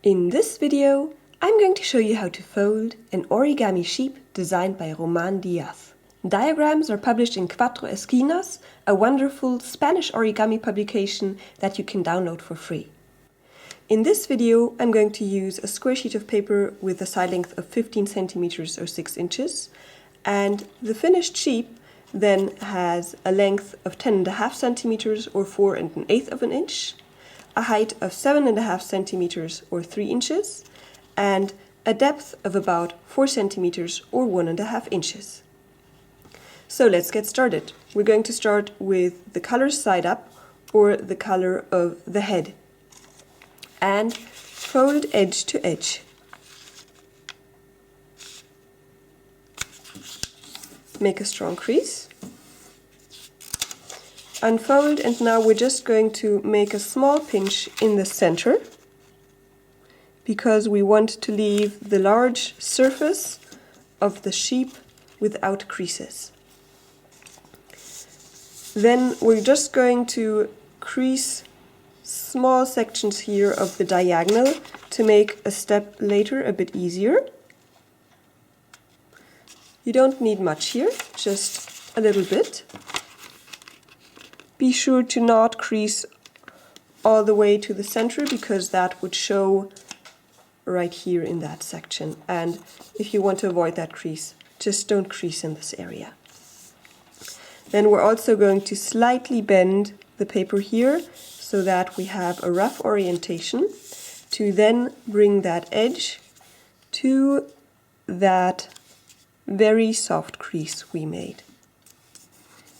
In this video, I'm going to show you how to fold an origami sheep designed by Román Díaz. Diagrams are published in Cuatro Esquinas, a wonderful Spanish origami publication that you can download for free. In this video, I'm going to use a square sheet of paper with a side length of 15 centimeters or 6 inches, and the finished sheep then has a length of 10.5 centimeters or 4 1/8 of an inch, a height of 7.5 centimeters or 3 inches, and a depth of about 4 centimeters or 1.5 inches. So let's get started. We're going to start with the color side up, or the color of the head, and fold edge to edge. Make a strong crease. Unfold, and now we're just going to make a small pinch in the center because we want to leave the large surface of the sheep without creases. Then we're just going to crease small sections here of the diagonal to make a step later a bit easier. You don't need much here, just a little bit. Be sure to not crease all the way to the center because that would show right here in that section. And if you want to avoid that crease, just don't crease in this area. Then we're also going to slightly bend the paper here so that we have a rough orientation to then bring that edge to that very soft crease we made.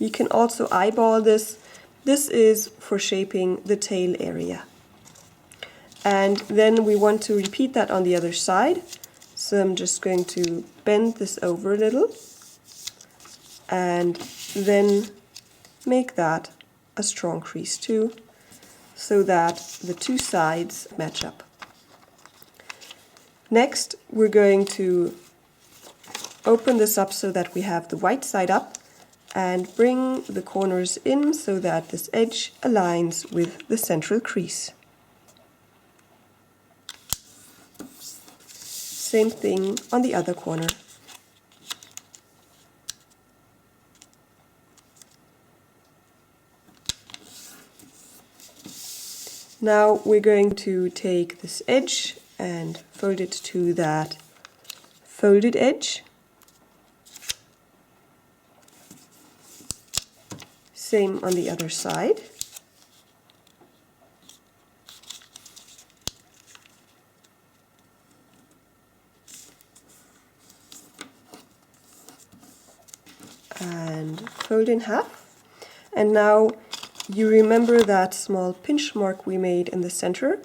You can also eyeball this. This is for shaping the tail area. And then we want to repeat that on the other side. So I'm just going to bend this over a little and then make that a strong crease too, so that the two sides match up. Next, we're going to open this up so that we have the white side up and bring the corners in so that this edge aligns with the central crease. Same thing on the other corner. Now we're going to take this edge and fold it to that folded edge. Same on the other side. And fold in half. And now you remember that small pinch mark we made in the center.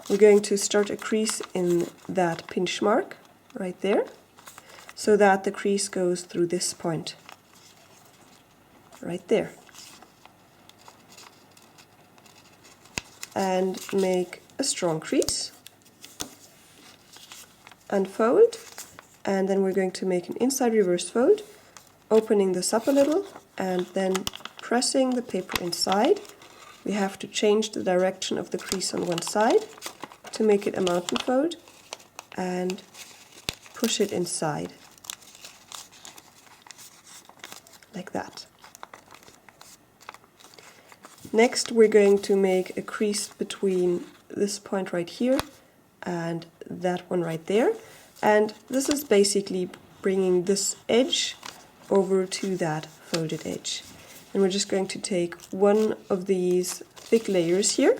We're going to start a crease in that pinch mark right there, so that the crease goes through this point right there. And make a strong crease. Unfold, and then we're going to make an inside reverse fold, opening this up a little and then pressing the paper inside. We have to change the direction of the crease on one side to make it a mountain fold and push it inside like that. Next, we're going to make a crease between this point right here and that one right there. And this is basically bringing this edge over to that folded edge. And we're just going to take one of these thick layers here.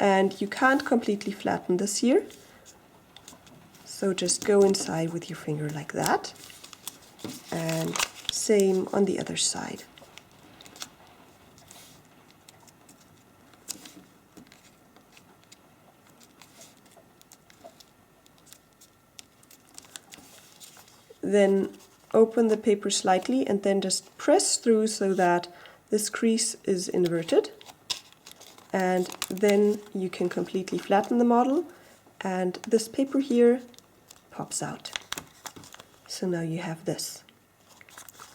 And you can't completely flatten this here. So just go inside with your finger like that. And same on the other side. Then open the paper slightly and then just press through so that this crease is inverted. And then you can completely flatten the model and this paper here pops out. So now you have this.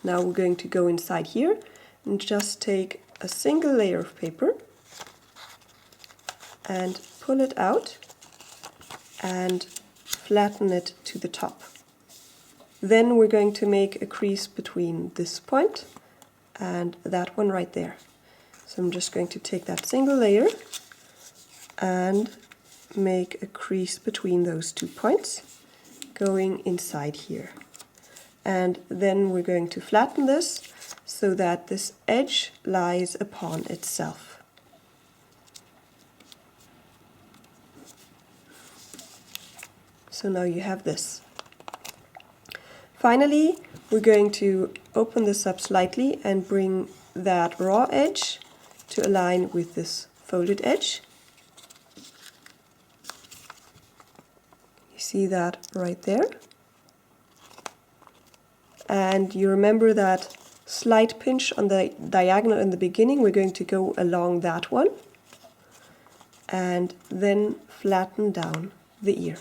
Now we're going to go inside here and just take a single layer of paper and pull it out and flatten it to the top. Then we're going to make a crease between this point and that one right there. So I'm just going to take that single layer and make a crease between those 2 points, going inside here. And then we're going to flatten this so that this edge lies upon itself. So now you have this. Finally, we're going to open this up slightly and bring that raw edge to align with this folded edge. You see that right there. And you remember that slight pinch on the diagonal in the beginning. We're going to go along that one and then flatten down the ear.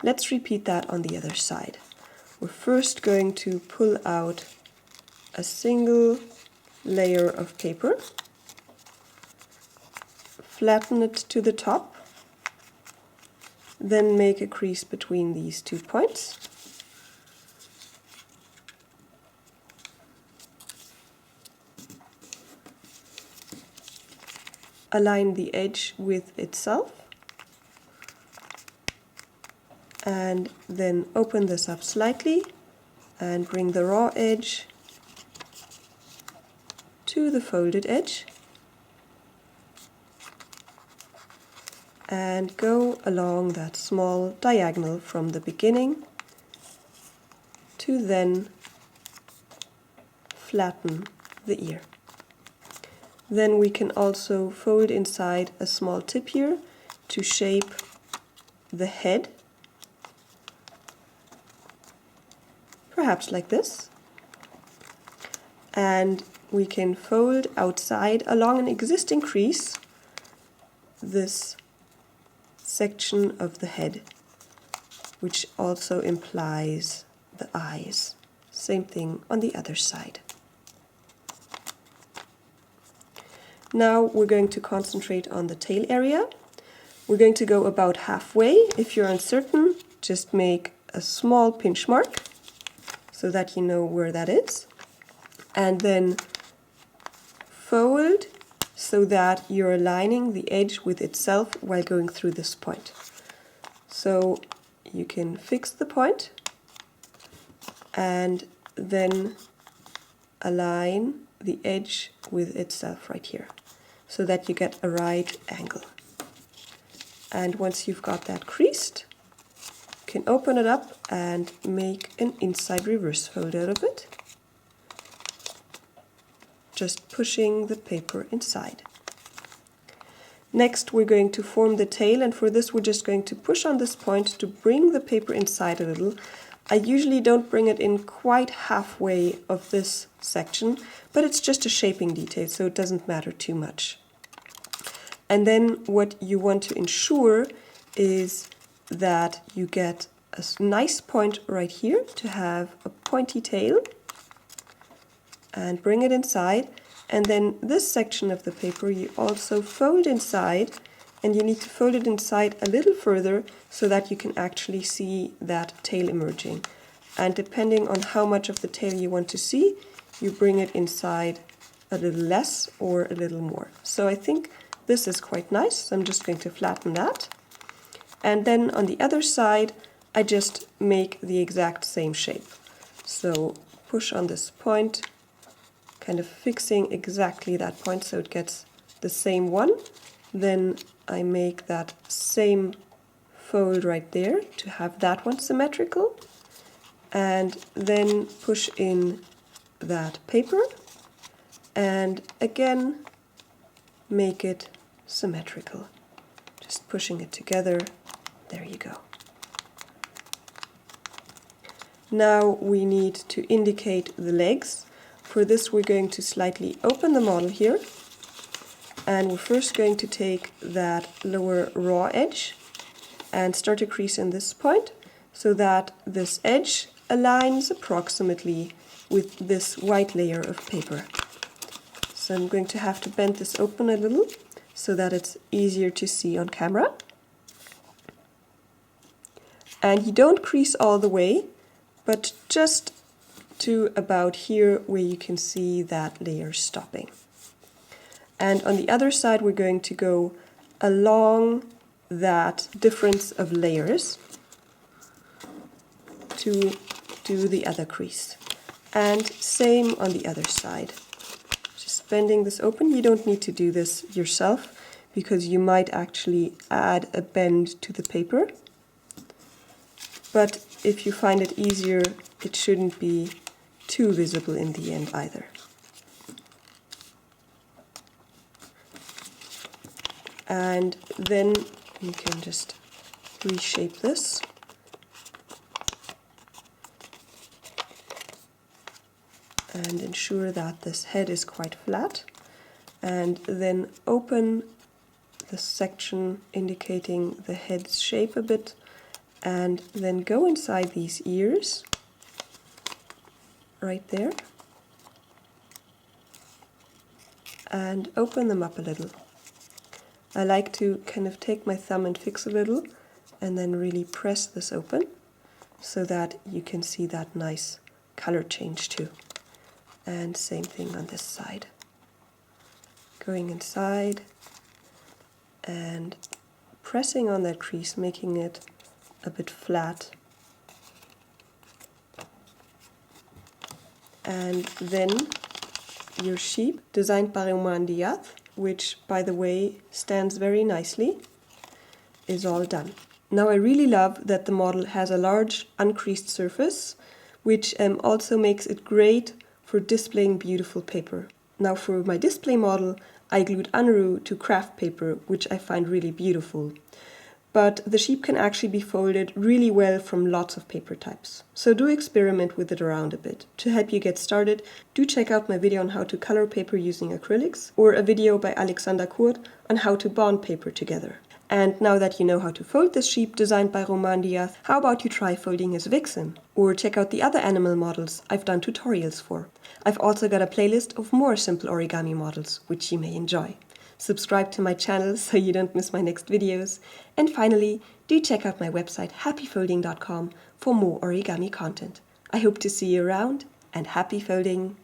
Let's repeat that on the other side. We're first going to pull out a single layer of paper, flatten it to the top, then make a crease between these 2 points. Align the edge with itself. And then open this up slightly and bring the raw edge to the folded edge and go along that small diagonal from the beginning to then flatten the ear. Then we can also fold inside a small tip here to shape the head, perhaps like this. And we can fold outside along an existing crease this section of the head, which also implies the eyes. Same thing on the other side. Now we're going to concentrate on the tail area. We're going to go about halfway. If you're uncertain, just make a small pinch mark so that you know where that is. And then fold so that you're aligning the edge with itself while going through this point. So you can fix the point and then align the edge with itself right here so that you get a right angle. And once you've got that creased, you can open it up and make an inside reverse fold out of it, just pushing the paper inside. Next we're going to form the tail, and for this we're just going to push on this point to bring the paper inside a little. I usually don't bring it in quite halfway of this section, but it's just a shaping detail, so it doesn't matter too much. And then what you want to ensure is that you get a nice point right here to have a pointy tail, and bring it inside. And then this section of the paper you also fold inside, and you need to fold it inside a little further so that you can actually see that tail emerging. And depending on how much of the tail you want to see, you bring it inside a little less or a little more. So I think this is quite nice, so I'm just going to flatten that. And then on the other side, I just make the exact same shape. So push on this point, kind of fixing exactly that point so it gets the same one. Then I make that same fold right there to have that one symmetrical, and then push in that paper and again make it symmetrical. Just pushing it together. There you go. Now we need to indicate the legs. For this we're going to slightly open the model here, and we're first going to take that lower raw edge and start a crease in this point so that this edge aligns approximately with this white layer of paper. So I'm going to have to bend this open a little so that it's easier to see on camera. And you don't crease all the way, but just to about here where you can see that layer stopping. And on the other side we're going to go along that difference of layers to do the other crease. And same on the other side. Just bending this open. You don't need to do this yourself because you might actually add a bend to the paper. But if you find it easier, it shouldn't be too visible in the end either. And then you can just reshape this. And ensure that this head is quite flat. And then open the section indicating the head's shape a bit. And then go inside these ears, right there, and open them up a little. I like to kind of take my thumb and fix a little, and then really press this open, so that you can see that nice color change too. And same thing on this side. Going inside, and pressing on that crease, making it a bit flat, and then your sheep, designed by Román Díaz, which by the way stands very nicely, is all done. Now I really love that the model has a large uncreased surface, which also makes it great for displaying beautiful paper. Now for my display model I glued unru to craft paper, which I find really beautiful. But the sheep can actually be folded really well from lots of paper types. So do experiment with it around a bit. To help you get started, do check out my video on how to color paper using acrylics, or a video by Alexander Kurt on how to bond paper together. And now that you know how to fold this sheep designed by Román Díaz, how about you try folding his vixen? Or check out the other animal models I've done tutorials for. I've also got a playlist of more simple origami models, which you may enjoy. Subscribe to my channel so you don't miss my next videos. And finally, do check out my website happyfolding.com for more origami content. I hope to see you around, and happy folding!